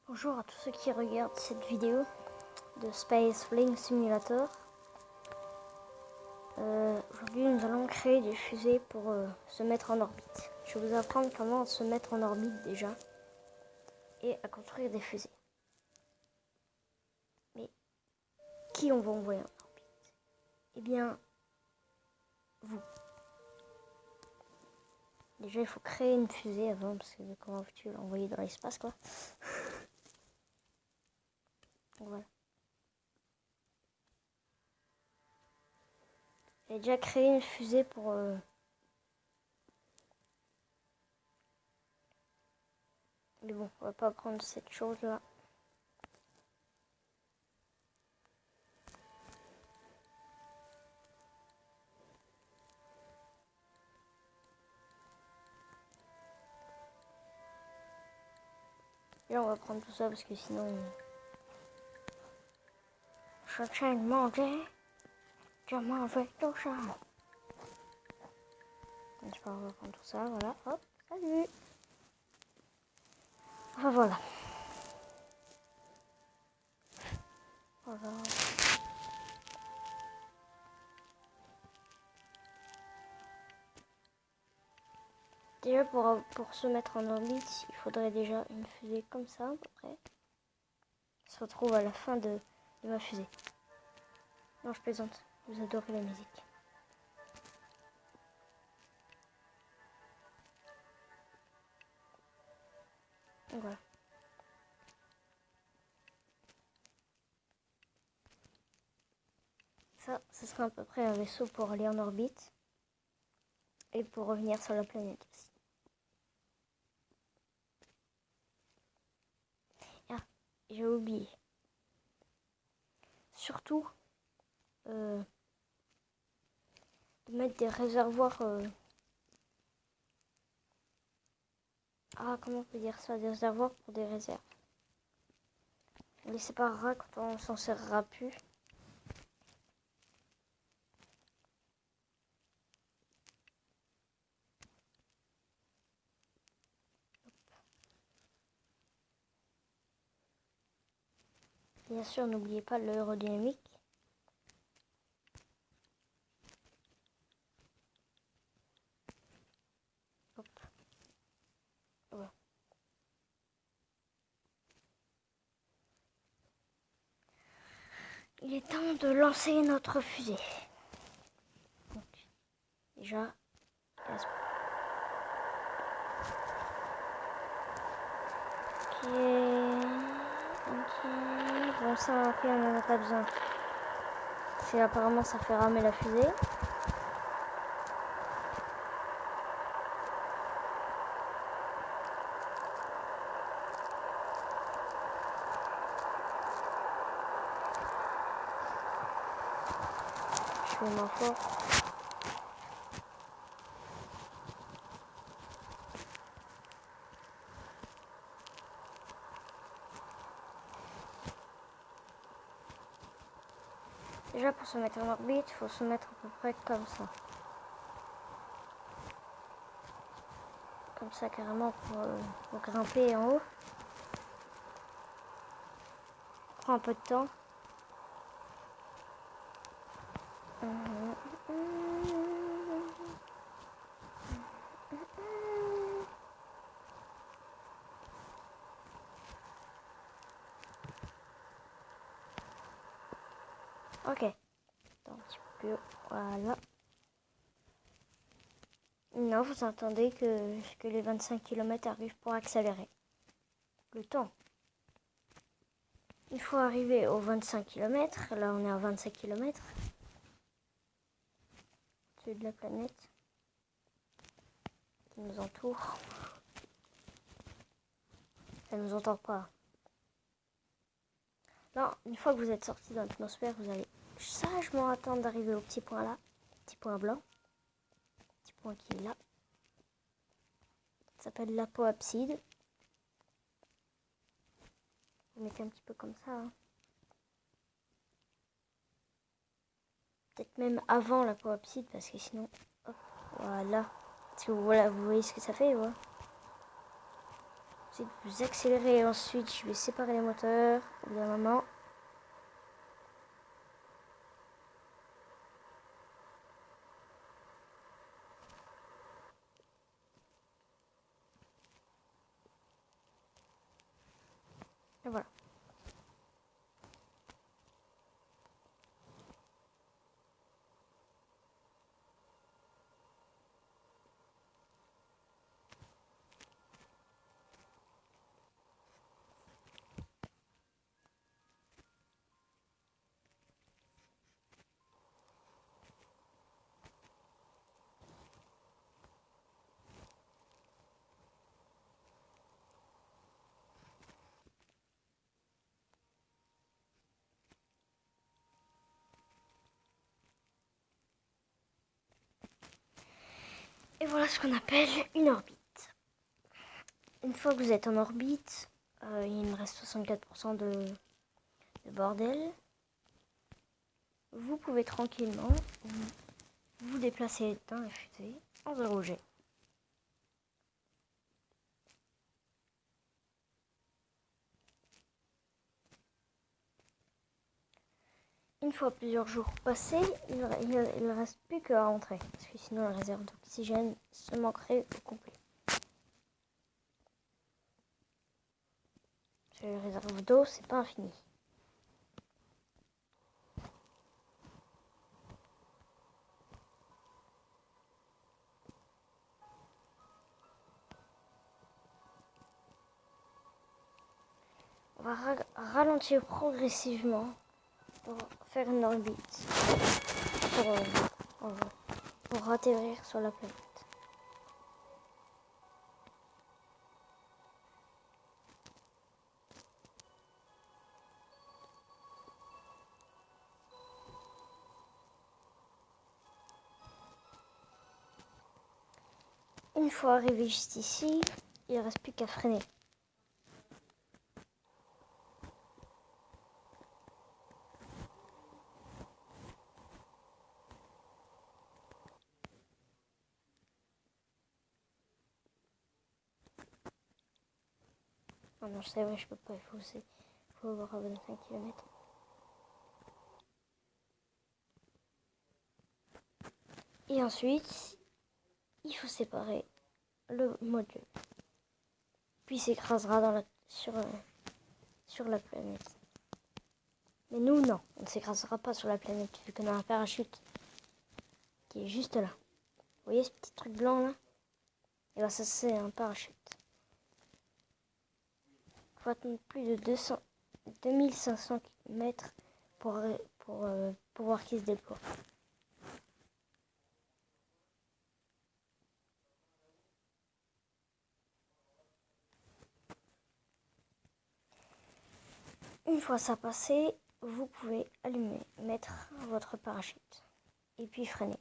Bonjour à tous ceux qui regardent cette vidéo de Space Flying Simulator. Aujourd'hui nous allons créer des fusées pour se mettre en orbite. Je vais vous apprendre comment se mettre en orbite déjà et à construire des fusées. Mais qui on va envoyer en orbite? Eh bien, vous. Déjà il faut créer une fusée avant parce que comment veux-tu l'envoyer dans l'espace quoi. Donc voilà. J'ai déjà créé une fusée pour mais bon, on va pas prendre cette chose là. Et là on va prendre tout ça parce que sinon je tiens de manger. Je m'en vais tout ça. Je vais reprendre tout ça, voilà, hop, salut. Enfin voilà. Voilà. Déjà pour se mettre en orbite, il faudrait déjà une fusée comme ça à peu près. Qui se retrouve à la fin de ma fusée. Non, je plaisante, vous adorez la musique. Donc voilà. Ça, ce sera à peu près un vaisseau pour aller en orbite. Et pour revenir sur la planète aussi. Ah, j'ai oublié. Surtout, de mettre des réservoirs... Ah, comment on peut dire ça? Des réservoirs pour des réserves. On les séparera quand on s'en servira plus. Bien sûr, n'oubliez pas l'aérodynamique. Hop. Voilà. Il est temps de lancer notre fusée. Donc, déjà, gaz. Ok. Bon, ça, après, on n'en a pas besoin. C'est apparemment, ça fait ramer la fusée. Je fais ma force. Déjà, pour se mettre en orbite, il faut se mettre à peu près comme ça. Comme ça, carrément, pour grimper en haut. Ça prend un peu de temps. Ok. Attends un petit peu. Voilà. Non, vous attendez que les 25 km arrivent pour accélérer. Le temps. Il faut arriver aux 25 km. Là, on est à 25 km. Au-dessus de la planète qui nous entoure. Ça ne nous entend pas. Non, une fois que vous êtes sorti dans l'atmosphère, vous allez sagement attendre d'arriver au petit point là. Petit point blanc. Petit point qui est là. Ça s'appelle l'apoapside. Vous mettez un petit peu comme ça. Hein. Peut-être même avant l'apoapside parce que sinon... Hop, voilà. Si vous voyez ce que ça fait, ouais. essayer de vous accélérer et ensuite je vais séparer les moteurs au bout d'un moment. Et voilà. Et voilà ce qu'on appelle une orbite. Une fois que vous êtes en orbite, il me reste 64% de bordel. Vous pouvez tranquillement vous déplacer dans la fusée en 0G. Une fois plusieurs jours passés, il ne reste plus qu'à rentrer, parce que sinon la réserve d'oxygène se manquerait au complet. La réserve d'eau, c'est pas infini. On va ralentir progressivement pour faire une orbite, pour atterrir sur la planète. Une fois arrivé juste ici, il ne reste plus qu'à freiner. Oh non, c'est vrai, je peux pas, il faut avoir à 25 km. Et ensuite, il faut séparer le module. Puis il s'écrasera sur la planète. Mais nous, non, on ne s'écrasera pas sur la planète vu qu'on a un parachute qui est juste là. Vous voyez ce petit truc blanc là? Et bien ça c'est un parachute. Il faut attendre plus de 2500 mètres pour voir qu'il se déploie. Une fois ça passé, vous pouvez allumer, mettre votre parachute et puis freiner.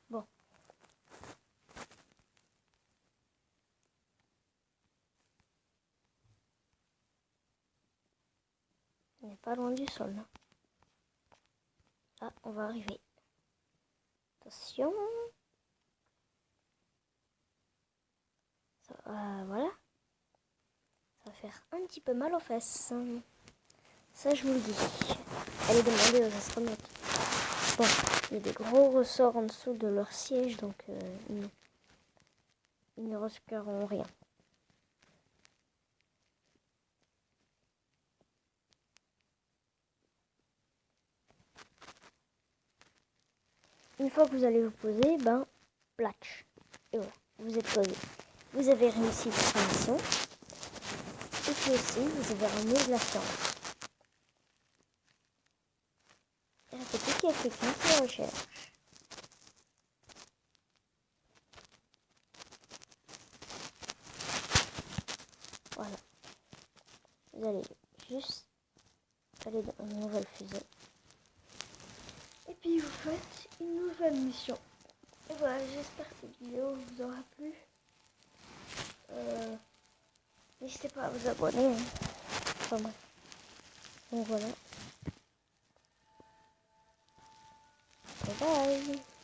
Bon. On n'est pas loin du sol. Là. Ah, on va arriver. Attention. Voilà. Ça va faire un petit peu mal aux fesses. Ça, je vous le dis. Allez demander aux astronautes. Bon, il y a des gros ressorts en dessous de leur siège, donc ils ne risqueront rien. Une fois que vous allez vous poser, platch. Et voilà, vous êtes posé. Vous avez réussi votre mission. Et puis aussi, vous avez ramené de la science. Et c'est tout qui est effectue la recherche. Voilà. Vous allez juste aller dans une nouvelle fusée. Et puis vous faites une nouvelle mission. Et voilà, j'espère que cette vidéo vous aura plu. N'hésitez pas à vous abonner. Enfin bref. Donc voilà. Bye bye.